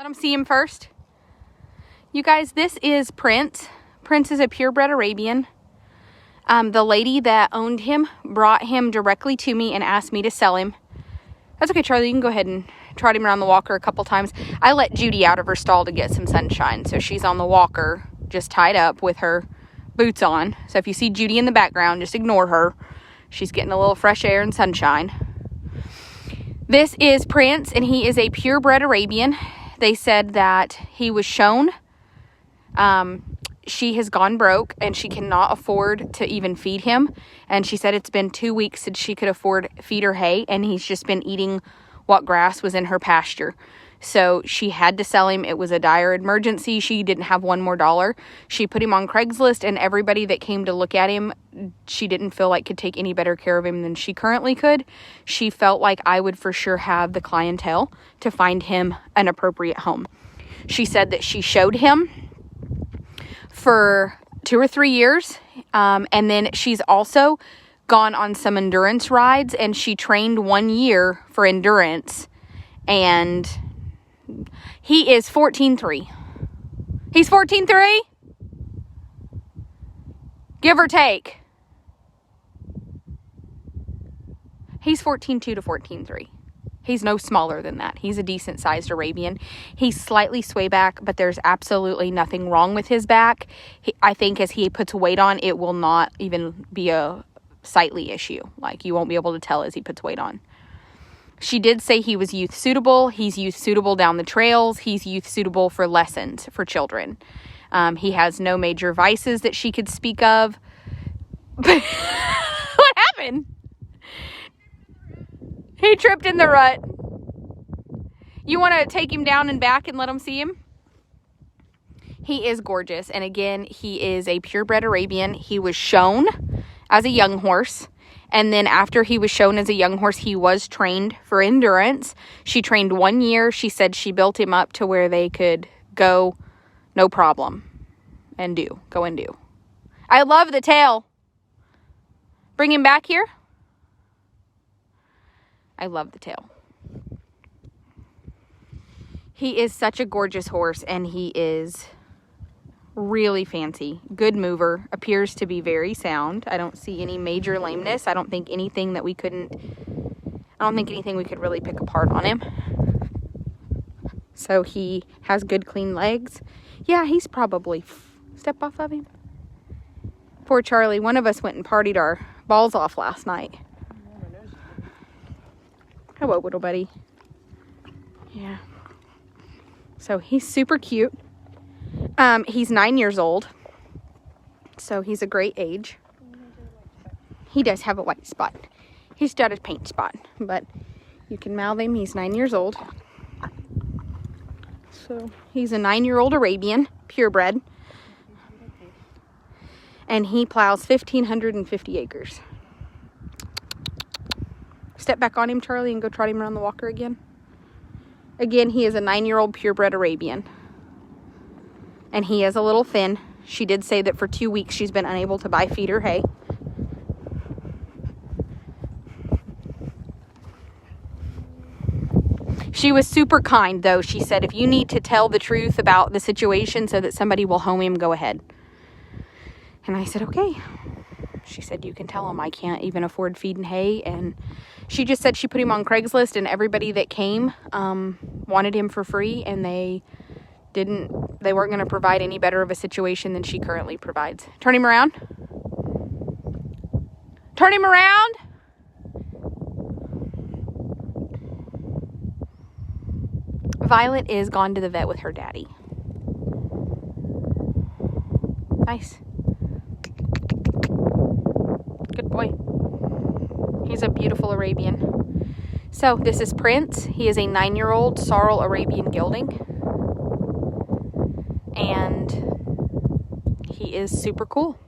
Let them see him first. You guys, this is Prince. Prince is a purebred Arabian. The lady that owned him brought him directly to me and asked me to sell him. That's okay, Charlie. You can go ahead and trot him around the walker a couple times. I let Judy out of her stall to get some sunshine. So she's on the walker, just tied up with her boots on. So if you see Judy in the background, just ignore her. She's getting a little fresh air and sunshine. This is Prince, and he is a purebred Arabian. They said that he was shown. She has gone broke and she cannot afford to even feed him. And she said it's been 2 weeks since she could afford feed or hay, and he's just been eating what grass was in her pasture. So she had to sell him. It was a dire emergency. She didn't have one more dollar. She put him on Craigslist, and everybody that came to look at him, she didn't feel like could take any better care of him than she currently could. She felt like I would for sure have the clientele to find him an appropriate home. She said that she showed him for 2 or 3 years. And then she's also gone on some endurance rides, and she trained 1 year for endurance. And he is 14.3. He's 14.3? Give or take. He's 14.2 to 14.3. He's no smaller than that. He's a decent sized Arabian. He's slightly sway back, but there's absolutely nothing wrong with his back. I think as he puts weight on, it will not even be a sightly issue. Like, you won't be able to tell as he puts weight on. She did say he was youth suitable. He's youth suitable down the trails. He's youth suitable for lessons for children. He has no major vices that she could speak of. What happened? He tripped in the rut. You want to take him down and back and let him see him? He is gorgeous. And again, he is a purebred Arabian. He was shown as a young horse. And then after he was shown as a young horse, he was trained for endurance. She trained 1 year. She said she built him up to where they could go no problem and go and do. I love the tail. Bring him back here. I love the tail. He is such a gorgeous horse, and he is really fancy. Good mover. Appears to be very sound. I don't see any major lameness. I don't think anything we could really pick apart on him. So he has good clean legs. Yeah, he's probably... Step off of him. Poor Charlie. One of us went and partied our balls off last night. Hello, little buddy. Yeah. So he's super cute. He's 9 years old. So he's a great age. He does have a white spot. He's got a paint spot. But you can mouth him. He's 9 years old. So he's a 9-year-old Arabian, purebred. And he plows 1,550 acres. Step back on him, Charlie, and go trot him around the walker again. Again, he is a 9-year-old purebred Arabian. And he is a little thin. She did say that for 2 weeks she's been unable to buy feed or hay. She was super kind, though. She said, if you need to tell the truth about the situation so that somebody will home him, go ahead. And I said, okay. She said, you can tell him I can't even afford feed and hay. And she just said she put him on Craigslist, and everybody that came wanted him for free, and they weren't going to provide any better of a situation than she currently provides. Turn him around. Turn him around. Violet is gone to the vet with her daddy. Nice. Good boy. He's a beautiful Arabian. So this is Prince. He is a 9-year-old sorrel Arabian gelding. And he is super cool.